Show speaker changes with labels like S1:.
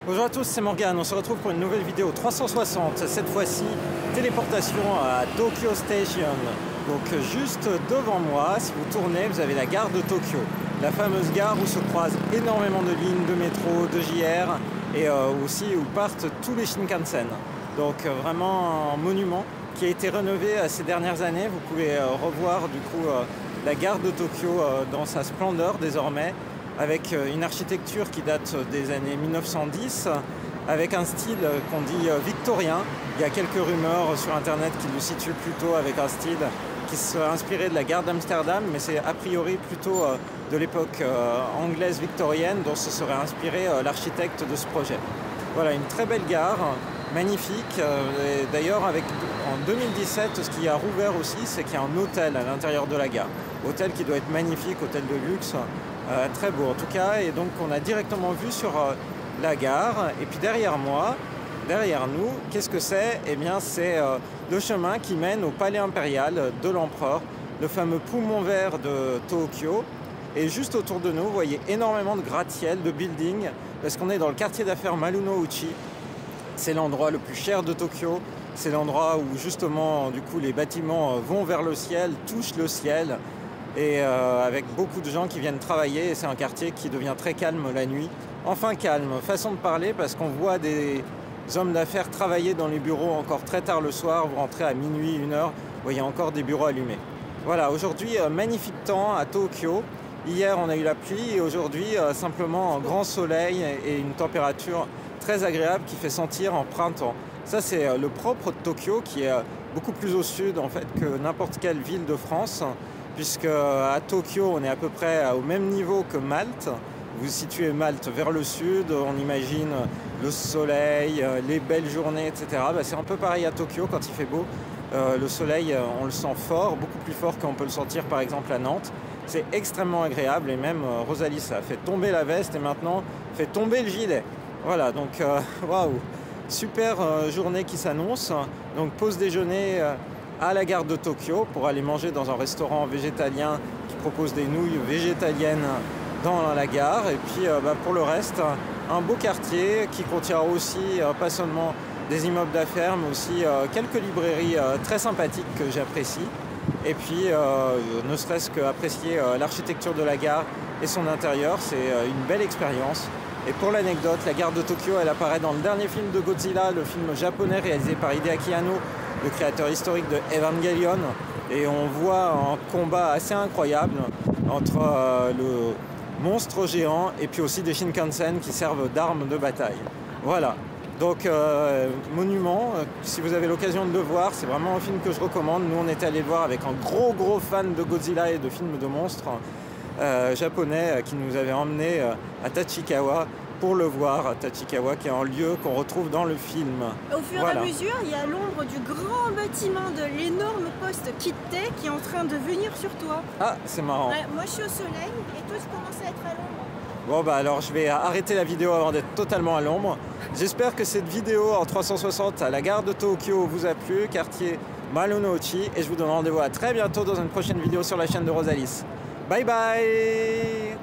S1: Bonjour à tous, c'est Morgane, on se retrouve pour une nouvelle vidéo 360, cette fois-ci téléportation à Tokyo Station. Donc juste devant moi, si vous tournez, vous avez la gare de Tokyo, la fameuse gare où se croisent énormément de lignes de métro, de JR et aussi où partent tous les Shinkansen. Donc vraiment un monument qui a été rénové ces dernières années. Vous pouvez revoir du coup la gare de Tokyo dans sa splendeur désormais, avec une architecture qui date des années 1910, avec un style qu'on dit victorien. Il y a quelques rumeurs sur internet qui le situent plutôt avec un style qui serait inspiré de la gare d'Amsterdam, mais c'est a priori plutôt de l'époque anglaise victorienne dont se serait inspiré l'architecte de ce projet. Voilà, une très belle gare, magnifique. D'ailleurs, en 2017, ce qui a rouvert aussi, c'est qu'il y a un hôtel à l'intérieur de la gare. Hôtel qui doit être magnifique, hôtel de luxe. Très beau en tout cas, et donc on a directement vu sur la gare. Et puis derrière moi, derrière nous, qu'est-ce que c'est? Eh bien c'est le chemin qui mène au palais impérial de l'empereur, le fameux poumon vert de Tokyo. Et juste autour de nous, vous voyez énormément de gratte-ciel, de buildings, parce qu'on est dans le quartier d'affaires Marunouchi. C'est l'endroit le plus cher de Tokyo. C'est l'endroit où justement du coup les bâtiments vont vers le ciel, touchent le ciel. Et avec beaucoup de gens qui viennent travailler, et c'est un quartier qui devient très calme la nuit. Enfin calme, façon de parler, parce qu'on voit des hommes d'affaires travailler dans les bureaux encore très tard le soir. Vous rentrez à minuit, 1h, vous voyez encore des bureaux allumés. Voilà, aujourd'hui magnifique temps à Tokyo. Hier on a eu la pluie et aujourd'hui simplement un grand soleil et une température très agréable qui fait sentir en printemps. Ça c'est le propre de Tokyo, qui est beaucoup plus au sud en fait que n'importe quelle ville de France, puisque à Tokyo on est à peu près au même niveau que Malte. Vous situez Malte vers le sud, on imagine le soleil, les belles journées, etc. C'est un peu pareil à Tokyo quand il fait beau. Le soleil, on le sent fort, beaucoup plus fort qu'on peut le sentir par exemple à Nantes. C'est extrêmement agréable, et même Rosalie, ça fait tomber la veste et maintenant fait tomber le gilet. Voilà, donc waouh, super journée qui s'annonce. Donc pause déjeuner à la gare de Tokyo pour aller manger dans un restaurant végétalien qui propose des nouilles végétaliennes dans la gare. Et puis pour le reste, un beau quartier qui contient aussi pas seulement des immeubles d'affaires, mais aussi quelques librairies très sympathiques que j'apprécie. Et puis ne serait-ce qu'apprécier l'architecture de la gare et son intérieur, c'est une belle expérience. Et pour l'anecdote, la gare de Tokyo, elle apparaît dans le dernier film de Godzilla, le film japonais réalisé par Hideaki Anno, le créateur historique de Evangelion. Et on voit un combat assez incroyable entre le monstre géant et puis aussi des Shinkansen qui servent d'armes de bataille. Voilà, donc monument, si vous avez l'occasion de le voir, c'est vraiment un film que je recommande. Nous on était allé le voir avec un gros fan de Godzilla et de films de monstres japonais qui nous avait emmenés à Tachikawa pour le voir. Tachikawa qui est un lieu qu'on retrouve dans le film.
S2: Au fur et à mesure, il y a l'ombre du grand bâtiment de l'énorme poste Kitté qui est en train de venir sur toi.
S1: Ah, c'est marrant.
S2: Ouais, moi je suis au soleil et toi tu commences à être à l'ombre.
S1: Bon bah alors je vais arrêter la vidéo avant d'être totalement à l'ombre. J'espère que cette vidéo en 360 à la gare de Tokyo vous a plu, quartier Marunouchi, et je vous donne rendez-vous à très bientôt dans une prochaine vidéo sur la chaîne de Rosalis. Bye bye.